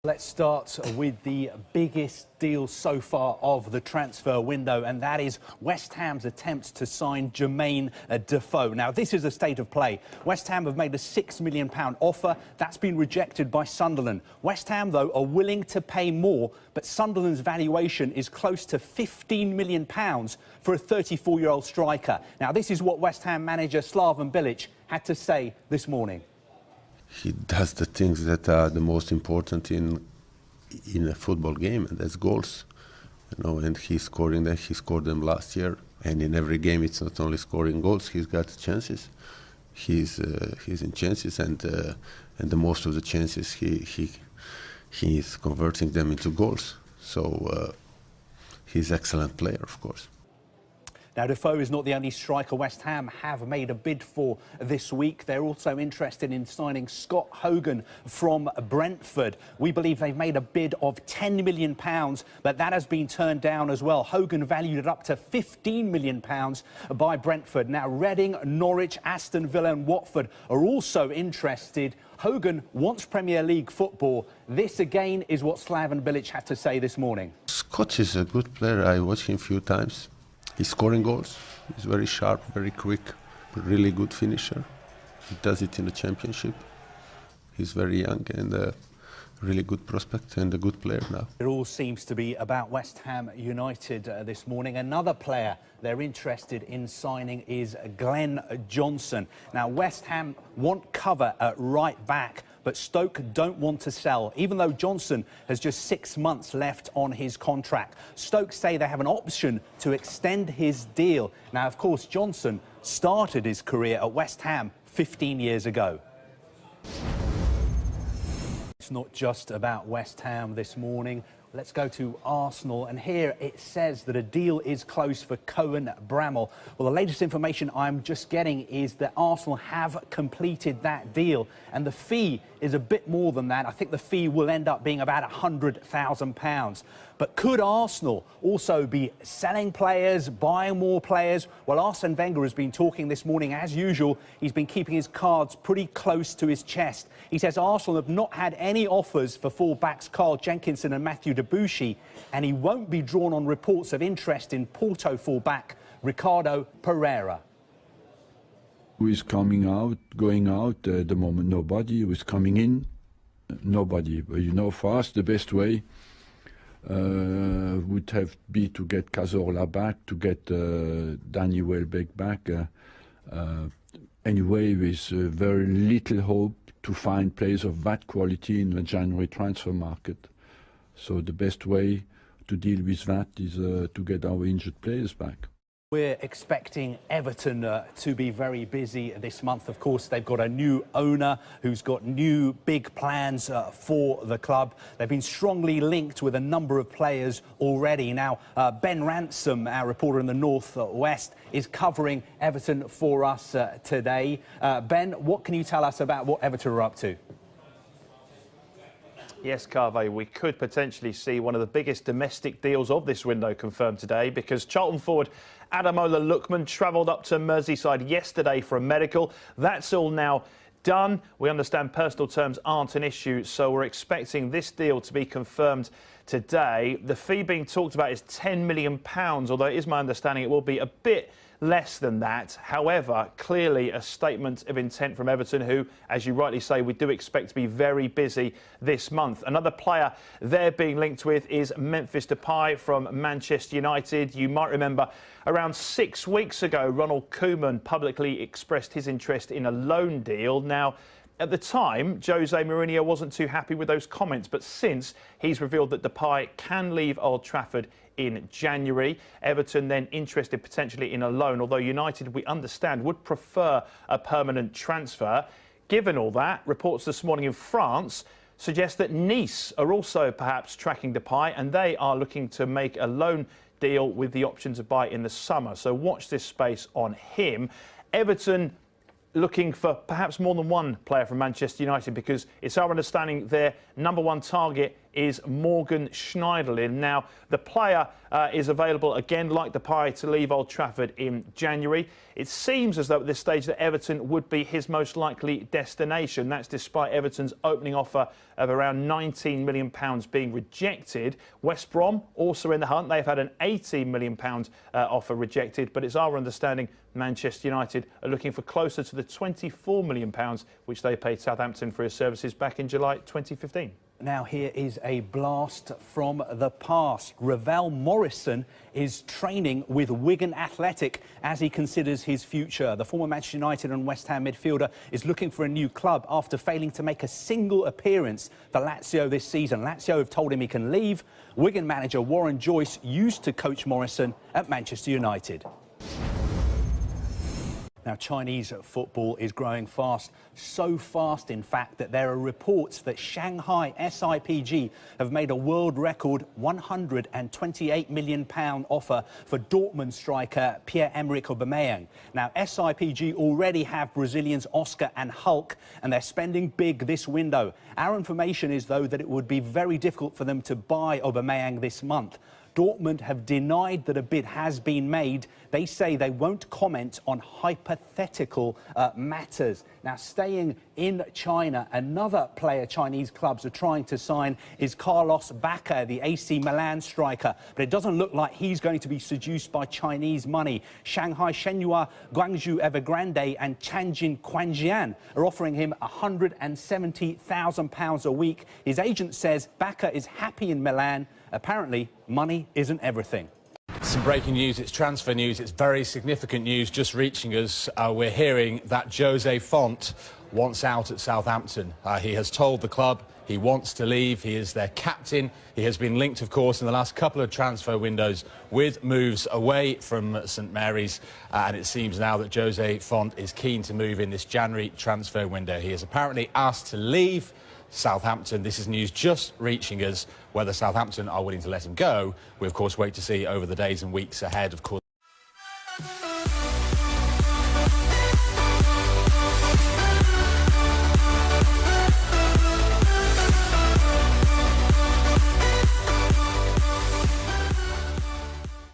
Let's start with the biggest deal so far of the transfer window, and that is West Ham's attempt to sign Jermaine Defoe. Now, this is a state of play. West Ham have made a £6 million offer. That's been rejected by Sunderland. West Ham, though, are willing to pay more, but Sunderland's valuation is close to £15 million for a 34-year-old striker. Now, this is what West Ham manager Slaven Bilic had to say this morning. He does the things that are the most important in a football game, and that's goals. You know, and he's scoring them. He scored them last year, and in every game, it's not only scoring goals. He's got chances. He's in chances, and the most of the chances he's converting them into goals. So he's an excellent player, of course. Now, Defoe is not the only striker West Ham have made a bid for this week. They're also interested in signing Scott Hogan from Brentford. We believe they've made a bid of £10 million, but that has been turned down as well. Hogan valued it up to £15 million by Brentford. Now, Reading, Norwich, Aston Villa and Watford are also interested. Hogan wants Premier League football. This, again, is what Slaven Bilic had to say this morning. Scott is a good player. I watched him a few times. He's scoring goals. He's very sharp, very quick, really good finisher. He does it in the Championship. He's very young and a really good prospect and a good player now. It all seems to be about West Ham United this morning. Another player they're interested in signing is Glenn Johnson. Now, West Ham want cover at right back, but Stoke don't want to sell, even though Johnson has just 6 months left on his contract. Stoke say they have an option to extend his deal. Now, of course, Johnson started his career at West Ham 15 years ago. It's not just about West Ham this morning. Let's go to Arsenal, and here it says that a deal is close for Cohen Bramall. Well, the latest information I'm just getting is that Arsenal have completed that deal, and the fee is a bit more than that. I think the fee will end up being about £100,000. But could Arsenal also be selling players, buying more players? Well, Arsene Wenger has been talking this morning. As usual, he's been keeping his cards pretty close to his chest. He says Arsenal have not had any offers for full-backs Carl Jenkinson and Matthew Debuchy, and he won't be drawn on reports of interest in Porto full-back Ricardo Pereira. Who is coming out, going out at the moment? Nobody. Who is coming in? Nobody. But you know, for us, the best way would have be to get Cazorla back, to get Danny Welbeck back. Anyway, with very little hope to find players of that quality in the January transfer market. So the best way to deal with that is to get our injured players back. We're expecting Everton to be very busy this month. Of course, they've got a new owner who's got new big plans for the club. They've been strongly linked with a number of players already. Now, Ben Ransom, our reporter in the North West, is covering Everton for us today. Ben, what can you tell us about what Everton are up to? Yes, Carve, we could potentially see one of the biggest domestic deals of this window confirmed today, because Charlton forward Ademola Lookman travelled up to Merseyside yesterday for a medical. That's all now done. We understand personal terms aren't an issue, so we're expecting this deal to be confirmed today. The fee being talked about is £10 million, although it is my understanding it will be a bit less than that. However, clearly a statement of intent from Everton, who, as you rightly say, we do expect to be very busy this month. Another player they're being linked with is Memphis Depay from Manchester United. You might remember around 6 weeks ago, Ronald Koeman publicly expressed his interest in a loan deal. Now, at the time, Jose Mourinho wasn't too happy with those comments, but since, he's revealed that Depay can leave Old Trafford in January. Everton then interested potentially in a loan, although United, we understand, would prefer a permanent transfer. Given all that, reports this morning in France suggest that Nice are also perhaps tracking Depay, and they are looking to make a loan deal with the option to buy in the summer. So watch this space on him. Everton looking for perhaps more than one player from Manchester United, because it's our understanding their #1 target is Morgan Schneiderlin. Now, the player is available again, like Depay, to leave Old Trafford in January. It seems as though at this stage that Everton would be his most likely destination. That's despite Everton's opening offer of around £19 million being rejected. West Brom also in the hunt. They've had an £18 million offer rejected, but it's our understanding Manchester United are looking for closer to the £24 million which they paid Southampton for his services back in July 2015. Now here is a blast from the past. Ravel Morrison is training with Wigan Athletic as he considers his future. The former Manchester United and West Ham midfielder is looking for a new club after failing to make a single appearance for Lazio this season. Lazio have told him he can leave. Wigan manager Warren Joyce used to coach Morrison at Manchester United. Now, Chinese football is growing fast, so fast, in fact, that there are reports that Shanghai SIPG have made a world record £128 million offer for Dortmund striker Pierre-Emerick Aubameyang. Now, SIPG already have Brazilians Oscar and Hulk, and they're spending big this window. Our information is, though, that it would be very difficult for them to buy Aubameyang this month. Dortmund have denied that a bid has been made. They say they won't comment on hypothetical matters. Now, staying in China, another player Chinese clubs are trying to sign is Carlos Bacca, the AC Milan striker. But it doesn't look like he's going to be seduced by Chinese money. Shanghai Shenhua, Guangzhou Evergrande and Tianjin Quanjian are offering him £170,000 a week. His agent says Bacca is happy in Milan. Apparently, money isn't everything. Some breaking news, it's transfer news, it's very significant news just reaching us. We're hearing that Jose Font wants out at Southampton. He has told the club he wants to leave. He is their captain. He has been linked, of course, in the last couple of transfer windows with moves away from St Mary's. And it seems now that Jose Font is keen to move in this January transfer window. He is apparently asked to leave Southampton. This is news just reaching us. Whether Southampton are willing to let him go, we of course wait to see over the days and weeks ahead. Of course,